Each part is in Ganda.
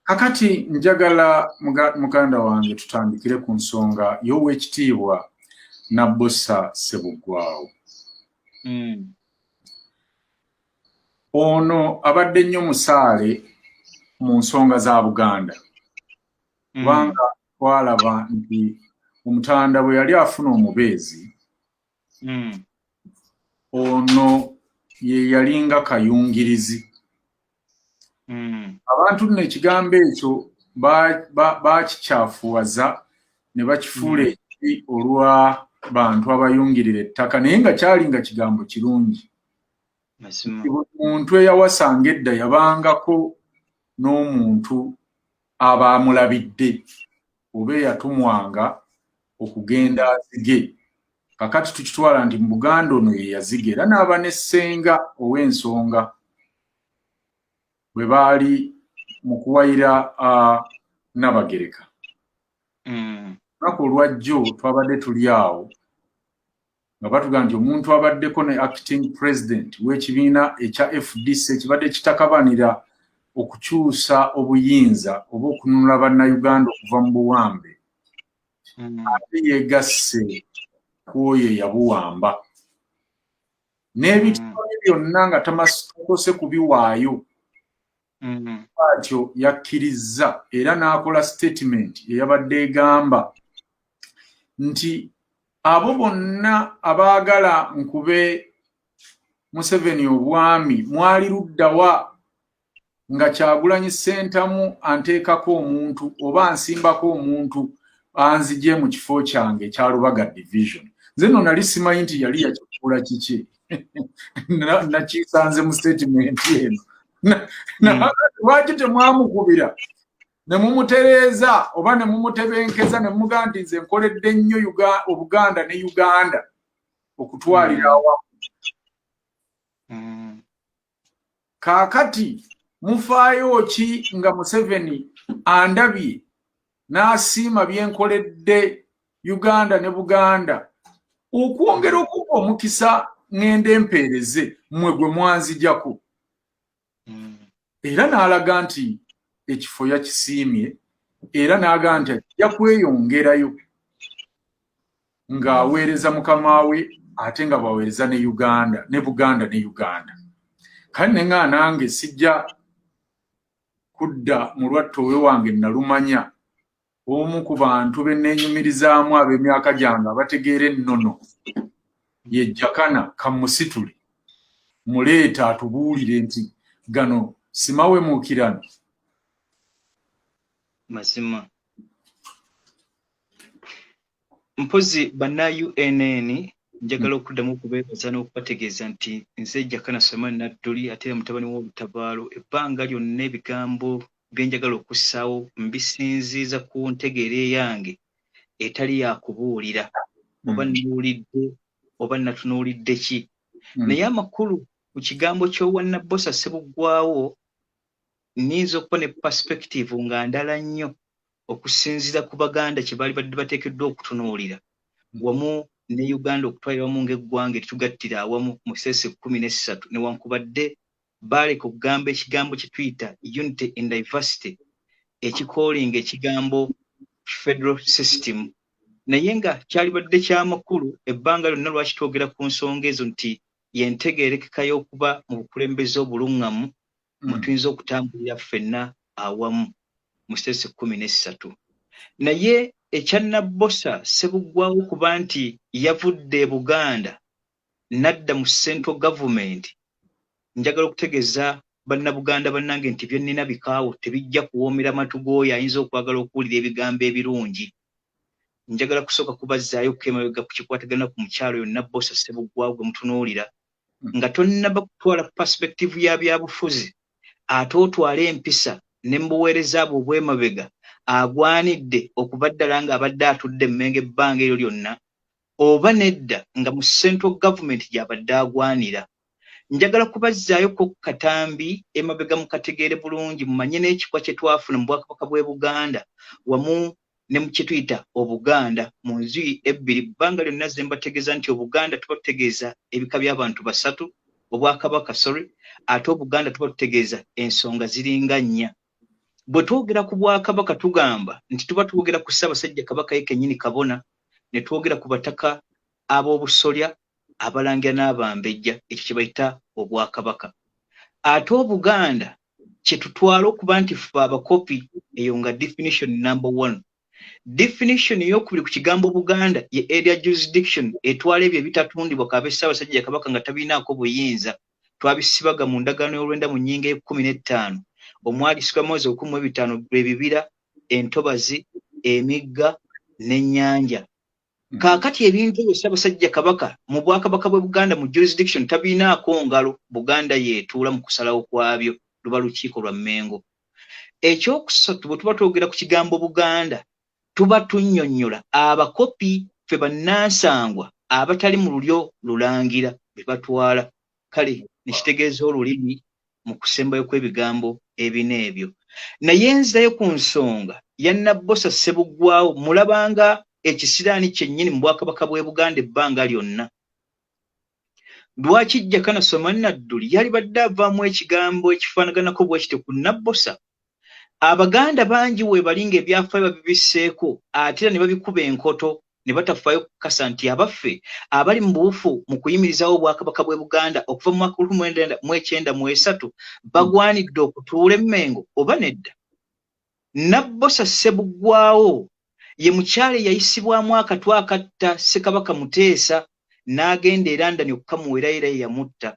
Kakati njagala muganda wange tutandikire ku nsonga y'Oweekitiibwa Nabbosa Ssebuggwaawo. Ono abadde nnyo musaale mu nsonga za Buganda. Kubanga twalaba nti Omutanda bwe yali afuna omubeezi, ono ye yalinga kayungirizi. Abantu nno ekigambo ekyo bakikyafuwaza ne bakifuula ekibi olwa bantu abayungirira ettaka, naye nga kyalinga kigambo kirungi. Buli muntu eyawasanga edda yabangako n'omuntu abaamulabidde oba eyatumwanga okugenda azige. Kakati tukitwala nti mu Buganda ono ye yaziga, era n'aba n'essenga ow'ensonga bwe baali mu kuwayira Nabagereka. Lunaku olwajjo twabadde tuli awo nga batugamba nti omuntu abaddeko ne acting president w'ekibiina ekya FDC ekibadde kitakabanira okukyusa obuyinza oba okununula bannayuganda okuva mu buwambe, ate yeegasse ku oyo eyabuwamba. N'ebitabo byonna nga tamasokose kubiwaayo. Atyo yakkirizza era n'akola statement eyabadde egamba nti abo bonna abaagala nkube Museveni obwami mwali luddawa nga Kyagulanyi Ssentamu anteekako omuntu oba ansimbako omuntu anzigye mu kifo kyange ekya Lubaga division. Nze nno nali simanyi nti yali yakikola kiki. Nakisanze mu statement eno. Lwaki temwamukubira ne mumutereeza oba ne mumutebenkeza ne mugamba nti nze nkoledde nnyo Obuganda ne Uganda okutwalira awamu. Kaakati mufaayo ki nga Museveni andabye n'asiima bye nkoledde Uganda ne Buganda okwongera okuba omukisa ngende empeereze mmwe gwe mwanzijako. Era n'alaga nti ekifo yakisiimye era n'aga nti ajja kweyongerayo ng'aweereza mukama we ate nga bwaweereza ne Uganda ne Buganda ne Uganda. Kale ne nga nange sijja kudda mu lwatto wange nalumanya omu ku bantu be neenyumirizaamu ab'emyaka gyange abategeera ennono ye Jakana Kamusitule, muleeta atubuulire nti gano simawe muukirano. Mazima. Mpozi bana UNN njagala okuddamu okubeebaza n'okubategeeza nti nze Jakana Samani Nadduli ate mutabani w'olutabaalo ebbanga lyonna ebigambo bye njagala okussaawo mbisinziiza ku ntegeera yange etali yakubuulira oba nnuulidde oba natunuulidde ki. Naye amakulu ku kigambo ky'owa Nabbosa Ssebuggwaawo nniinza okuba ne perspective nga ndala nnyo okusinziira ku Baganda kye baali badde bateekeddwa okutunuulira wamu ne Uganda okutwalira wamu ng'eggwanga eritugattira awamu mu sese 13 newankubadde baaleka okugamba ekigambo kye tuyita unity in diversity ekikoolinga ekigambo federal system. Naye nga kyalibadde ky'amakulu ebbanga lyonna lwaki twogera ku nsonga ezo nti yentegeerekeka y'okuba mu bukulembeze obuluŋŋamu mwe tuyinza okutambulira ffenna awamu mu sese 13. Naye ekya Nabbosa Ssebuggwaawo kuba nti yavudde e Buganda nadda mu central government, njagala okutegeeza bannabuganda bannange nti bye nnina bikaawo tebijja kuwoomera matu g'oyo ayinza okwagala okuwulira ebigambo ebirungi. Njagala kusooka kubazzaayo emabega ku kikwatagana ku mukyalo yo Nabbosa Ssebuggwaawo gwe mutunuulira nga tonnaba kutwala perspective ya byabufuzi ate otwale empisa ne mbuweereza abo obw'emabega agwanidde okuba ddala ng'abadde atudde emmenge ebbanga eryo lyonna oba nedda nga mu central government gy'abadde agwanira. Njagala kubazzaayo ku katambi emabega mukategeere bulungi mumanye n'ekikwa kye twafuna mu Bwakabaka bw'e Buganda wamu ne mu kye tuyita Obuganda mu njuyi ebbiri. Bbanga lyonna ze mbategeeza nti Obuganda tuba tutegeeza ebika by'abantu Obwakabaka ate Obuganda tuba tutegeeza ensonga ziringa nnya. bwe twogera ku Bwakabaka tugamba nti tuba twogera ku Ssaabasajja Kabaka yennyini Kabona, ne twogera ku bataka ab'obusolya, Abalangira n'Abambejja, ekyo kye bayita Obwakabaka. Ate Obuganda kye tutwala okuba nti ffe abakopi, eyo nga definition number 1. Definition ey'okubiri ku kigambo Buganda ye area jurisdiction, etwala ebyo ebitatundibwa kabe Ssaabasajja Kabaka nga tabinaako buyinza. Twabisibaga mu ndagaano y'olwenda mu nnyinga e15 omwalisibwa mwezi 15 ebibira, entobazi, emigga n'ennyanja. Kaakati ebintu ebyo Ssaabasajja Kabaka mu Bwakabaka bwe Buganda mu jurisdiction tabinaako ngalo. Buganda yeetuula mu kusalawo kwabyo, luba lukiiko lwa Mmengo. Ekyokusatu bwe tuba twogera ku kigambo Buganda tuba tunnyonnyola abakopi ffe bannansangwa abatali mu lulyo lulangira be batwala. Kale nekitegeeza olulimi mu kusembayo kw'ebigambo ebina ebyo. Naye nzirayo ku nsonga ya Nabbosa Ssebuggwaawo, mulabanga ekisiraani kyennyini mu Bwakabaka bw'e Buganda ebbanga lyonna. Lwaki Jakana Ssoma Nadduli yali badde avaamu ekigambo ekifaanaganako bwe kityo ku Nabbosa? Abaganda bangi we balinga ebyafaayo babibisseeko ate era ne babikuba enkoto ne batafaayo kukasa nti abaffe abali mu buufu mu kuyimirizawo Obwakabaka bw'e Buganda okuva mu mwaka 1993 bagwanidde okutuula Mmengo oba nedda? Nabbosa Ssebuggwaawo ye mukyala eyayisibwamu akatwa akatta Ssekabaka Muteesa n'agenda e London okukamuwera era ye yamutta.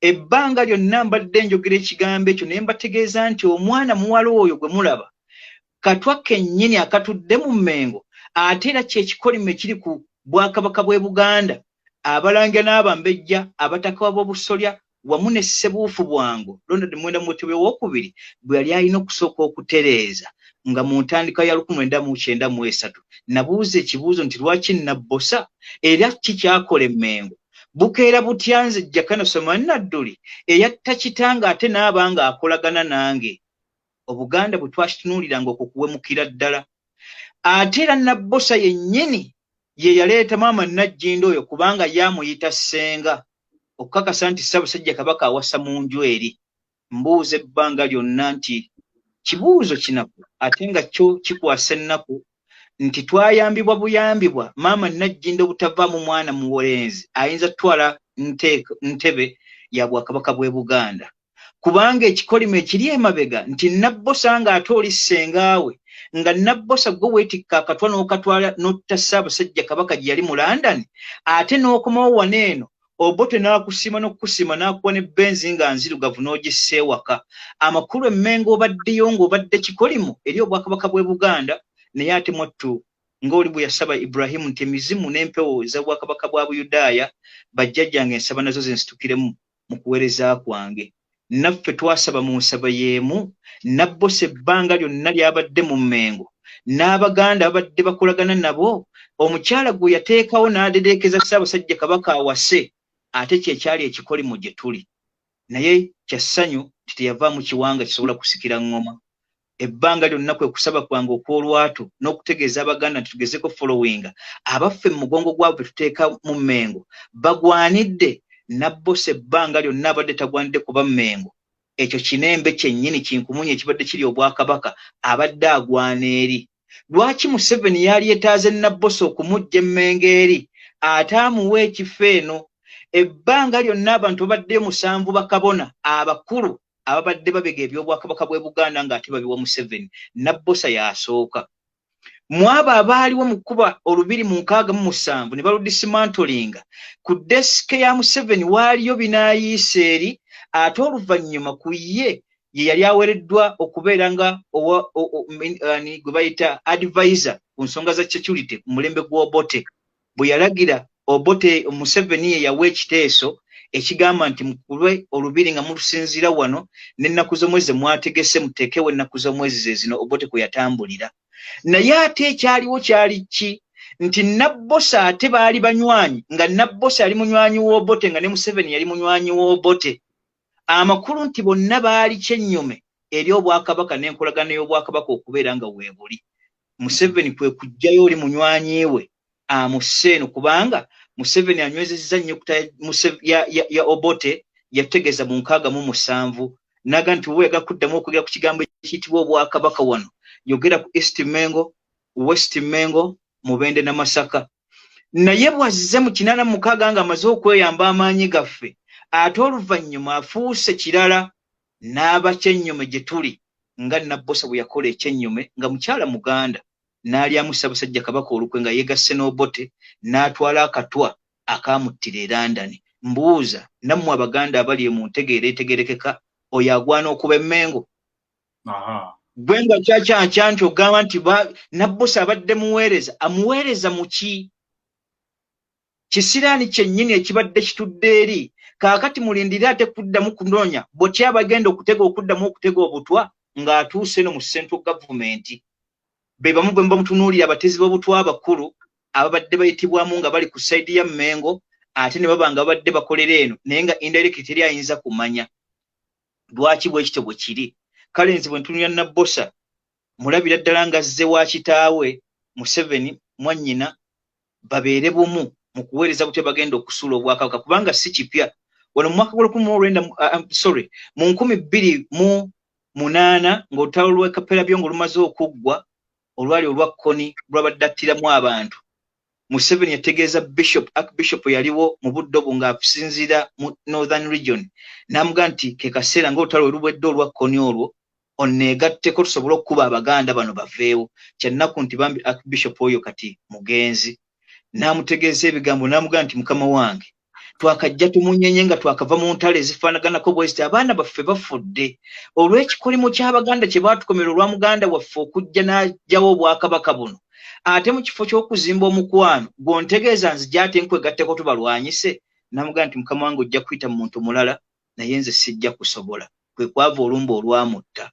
Ebbanga lyonna mbadde njogera ekigambo ekyo ne mbategeeza nti omwana muwala oyo gwe mulaba katwa kennyini akatudde mu Mmengo, ate era kyekikolime kiri ku Bwakabaka bw'e Buganda. Abalangira n'Abambejja, abataka b'obusolya wamu ne Ssebuufu Bwango Ronald Mwenda Mutebi II bwe yali alina okusooka okutereeza nga mu ntandikwa ya 1993. Nabuuza ekibuuzo nti lwaki Nabbosa era kikyakola Mmengo? Bukeera butya nze Jakana Ssoma Nadduli eyatta kitanga ate n'abanga akolagana nange? Obuganda bwe twakitunuuliranga okwo kuwemukira ddala. Ate era Nabbosa yennyini ye yaleeta maama Najjindo oyo kubanga yamuyita ssenga okukakasa nti Ssaabasajja Kabaka awasa mu nju eri. Mbuuza ebbanga lyonna nti kibuuzo kinaku ate nga kyo kikwasa ennaku nti twayambibwa buyambibwa maama Najjindo obutavaamu mwana muwolenzi ayinza tutwala ntebe ya Bwakabaka bw'e Buganda, kubanga ekikolimo ekiri emabega nti Nabbosa nga ate oli ssengaawe, nga Nabbosa gwe weetikka akatwa n'okatwala n'otta Ssaabasajja Kabaka gye yali mu London, ate n'okomawo wano eno Obote n'akusima n'okusima n'akuwa ne benzi nga nzirugavu n'ogissa ewaka. Amakulu Mmengo obaddeyo ng'obadde kikolimo eri Obwakabaka bw'e Buganda, naye ate mwattu ng'oli bwe yasaba Ibrahimu nti emizimu n'empewo eza Bwakabaka bwa Buyudaaya bajjajjange ensaba nazo zensitukiremu mu kuweereza kwange. Naffe twasaba mu nsaba y'emu. Nabbosa ebbanga lyonna lyabadde mu Mmengo n'Abaganda abadde bakolagana nabo, omukyala gwe yateekawo n'adedeekeza Ssaabasajja Kabaka awase, ate kyekyali ekikolimo gye tuli. Naye kya ssanyu nti teyavaamu kiwanga kisobola kusikira ngoma. Ebbanga lyonna kwe kusaba kwange okw'olwatu n'okutegeeza Abaganda nti tugezeko followinga abaffe mu mugongo gwabwe tuteeka mu Mmengo bagwanidde. Nabbosa ebbanga lyonna abadde tagwanidde kuba Mmengo. Ekyo kinembe kyennyini kinkumunye ekibadde kiri Obwakabaka abadde agwana eri. Lwaki Museveni yali yetaaze Nabbosa okumujja Mmengo eri ate amuwa ekifo eno? Ebbanga lyonna abantu babaddeyo 7 bakabona abakulu ababadde babega eby'Obwakabaka bw'e Buganda ng'ate babiwa Museveni. Nabbosa yasooka. Mu abo abaaliwo mu kkuba 267 ne baludisimantolinga ku desike ya Museveni waaliyo binaayiisa eri, ate oluvannyuma ku ye yali aweereddwa okubeera nga gwe bayita advisor ku nsonga za security ku mulembe gw'Obote. Bwe yalagira Obote, Museveni ye yawa ekiteeso ekigamba nti mukulwe olubiri nga mulusinzira wano n'ennaku z'omwezi mwategese muteekewo ennaku z'omwezi ze zino Obote kwe yatambulira. Naye ate ekyaliwo kyali ki? Nti Nabbosa ate baali banywanyi, nga Nabbosa yali munywanyi w'Obote nga ne Museveni yali munywanyi w'Obote. Amakulu nti bonna baali kyennyume eri Obwakabaka n'enkolagana y'Obwakabaka okubeera nga weebuli. Museveni kwe kujjayo oli munywanyi we amusse eno, kubanga Museveni anywezezza nnyo ya Obote yategeeza mu 67 naga nti weega kuddamu okwogera ku kigambo ekiyitibwa obwakabaka wano yogera ku East Mengo, West Mengo, Mubende na Masaka. Naye bwazze mu 86 nga amaze okweyamba amaanyi gaffe ate oluvannyuma afuuse kirala n'abakyennyume gye tuli nga Nabbosa bwe yakola ekyennyume nga mukyala Muganda n'alyamu Ssaabasajja Kabaka olukwe nga yeegasse n'Obote n'atwala akatwa akaamuttira e London. Mbuuza nammwe Abaganda abali mu ntegeera etegerekeka oyo agwana okuba emmengo. Bwe nga kyakyanca nti ogamba nti Nabbosa abadde muweereza, amuweereza mu ki? Kisiraani kyennyini ekibadde kitudde eri kaakati mulindire ate kuddamu kunoonya botya abagenda okuddamu okutega obutwa ng'atuuse no mu central government. Be bamu bwe bamutunuulira abatezi b'obutwa abakulu ababadde bayitibwamu nga bali ku sayidi ya Mmengo ate ne baba nga babadde bakolera eno naye nga indirect teri ayinza kumanya lwaki bwe kityo bwe kiri. Kale nze bwe ntunulira Nabbosa mulabira ddala nga azze wa kitaawe Museveni mwannyina babeere bumu mu kuweereza butya bagenda okusuula obwakabaka kubanga si kipya. Wano mu mwaka gwa 2008 ng'olutalo lw'e Kaperabyongo lumaze okuggwa olwali olwa kkoni lwabadde attiramu abantu, Museveni yategeeza Archbishop yaliwo mu budde obwo ng'asinziira mu Northern Region n'amugaa nti ke kaseera ng'olutalo olubwedde olwa kkoni olwo onneegatteko tusobole okukuba Abaganda bano baveewo. Kyannaku nti bambi Archbishop oyo kati mugenzi. N'amutegeeza ebigambo n'amugaa nti mukama wange twakajja tumunyenye nga twakava mu ntalo ezifaanaganako bweziti abaana baffe bafudde olw'ekikolimo ky'Abaganda kye baatukomera olwa muganda waffe okujja n'ajjawo obwakabaka buno ate mu kifo ky'okuzimba omukwano gw'ontegeeza nzija ate nkwegatteko tubalwanyise. N'amugaa nti mukama wange ojja kuyita mu muntu mulala naye nze sijja kusobola. Kwe kwava olumba olwamutta.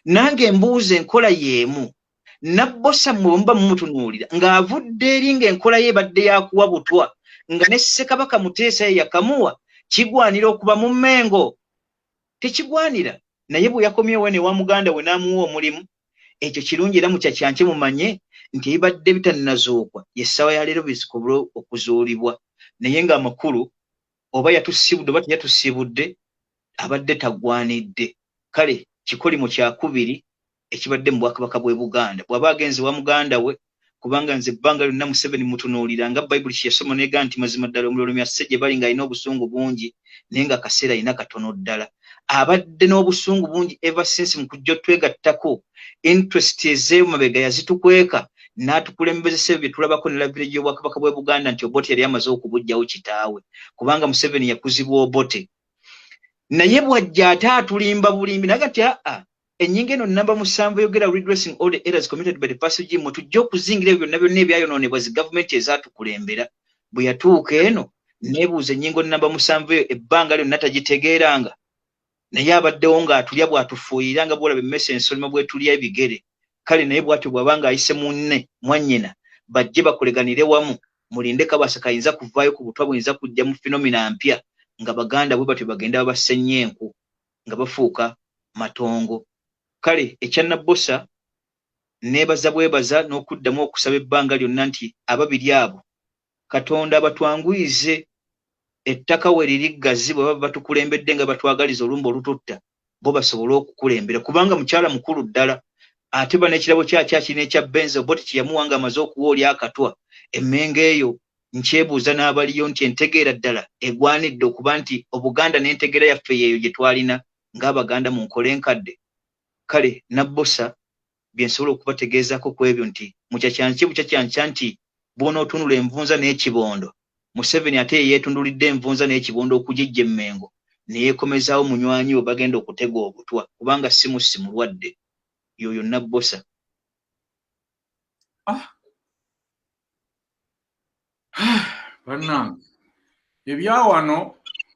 Nange mbuuza enkola y'emu Nabbosa mmwe muba mumutunuulira ng'avudde eri ng'enkola ye ebadde yakuwa butwa nga ne Ssekabaka Muteesa ye yakamuwa kigwanira okuba mu Mmengo? Tekigwanira. Naye bwe yakomyewo ne wa muganda we n'amuwa omulimu ekyo kirungi era mukyakyanke mumanye nti ebibadde bitannazookwa yessaawa ya leero bisobole okuzuulibwa. Naye ng'amakulu oba yatusibudde oba teyatusibudde abadde tagwanidde. Kale kikolimo kyakubiri ekibadde mu Bwakabaka bw'e Buganda bw'aba agenze wa muganda we kubanga nze ebbanga lyonna Museveni mutunuulira nga Bayibuli kye yasoma neega nti mazima ddala omuloloomi asse gye bali ng'alina obusungu bungi naye nga akaseera alina katono ddala. Abadde n'obusungu bungi ever since mu kujja otwegattako interest ez'emabega yazitukweka n'atukulembezesa ebyo bye tulabako ne labire gy'Obwakabaka bw'e Buganda nti Obote yali amaze okubujjawo kitaawe kubanga Museveni yakuzibwa Obote. Naye bw'ajja ate atulimba bulimbi naga nti ennyingo eno nnamba 7 yogera redressing all the errors committed by the past regime tujja okuzingira ebyo byonna ebyayonoonebwa zi gavumenti ezaatukulembera. Bwe yatuuka eno neebuuza ennyingo nnamba 7 eyo ebbanga lyonna tagitegeeranga naye abaddewo ng'atulya bw'atufuuyira nga bw'olaba emmese ensolima bw'etulya ebigere. Kale naye bw'atyo bw'aba ng'ayise munne mwannyina bajje bakoleganire wamu mulinde Kabasa kayinza kuvaayo ku butwa buyinza kujja mu fenomena mpya nga Baganda bwe batyo bagenda babassennya enku nga bafuuka matongo. Kale ekya Nabbosa neebaza bwebaza n'okuddamu okusaba ebbanga lyonna nti ababiri abo Katonda abatwanguyize ettaka we liri ggazi bwe baba batukulembedde nga batwagaliza olumba olututta bo basobole okukulembera kubanga mukyala mukulu ddala ate ba n'ekirabo kyakina ekya Benzo Obote kye yamuwanga amaze okuwa oli akatwa. Emmengo eyo nkyebuuza n'abaliyo nti entegeera ddala egwanidde okuba nti Obuganda n'entegeera yaffe yeeyo gye twalina ng'Abaganda mu nkola enkadde. Kale Nabbosa bye nsobola okubategeezaako ku ebyo nti bukyakyanca nti bw'onootunula envunza n'ekibondo Museveni ate ye yeetundulidde envunza n'ekibondo okugijja Emmengo ne yeekomezaawo munywanyi we bagenda okutega obutwa kubanga si mulwadde yoyo Nabbosa. Bannange ebyawano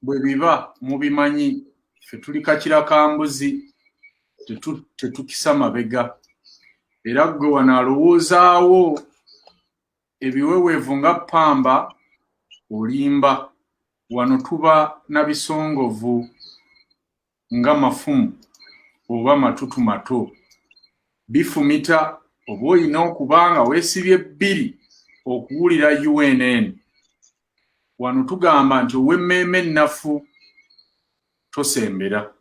bwe biba mubimanyi ffe tuli kakira ka mbuzi tetukisa mabega era ggwe wano alowoozaawo ebiweweevu nga ppamba olimba. Wano tuba na bisongovu nga mafumu oba matutu mato bifumita oba olina okubanga weesibye bbiri okuwulira UNN. Wano tugamba nti ow'emmeeme ennafu tosembera.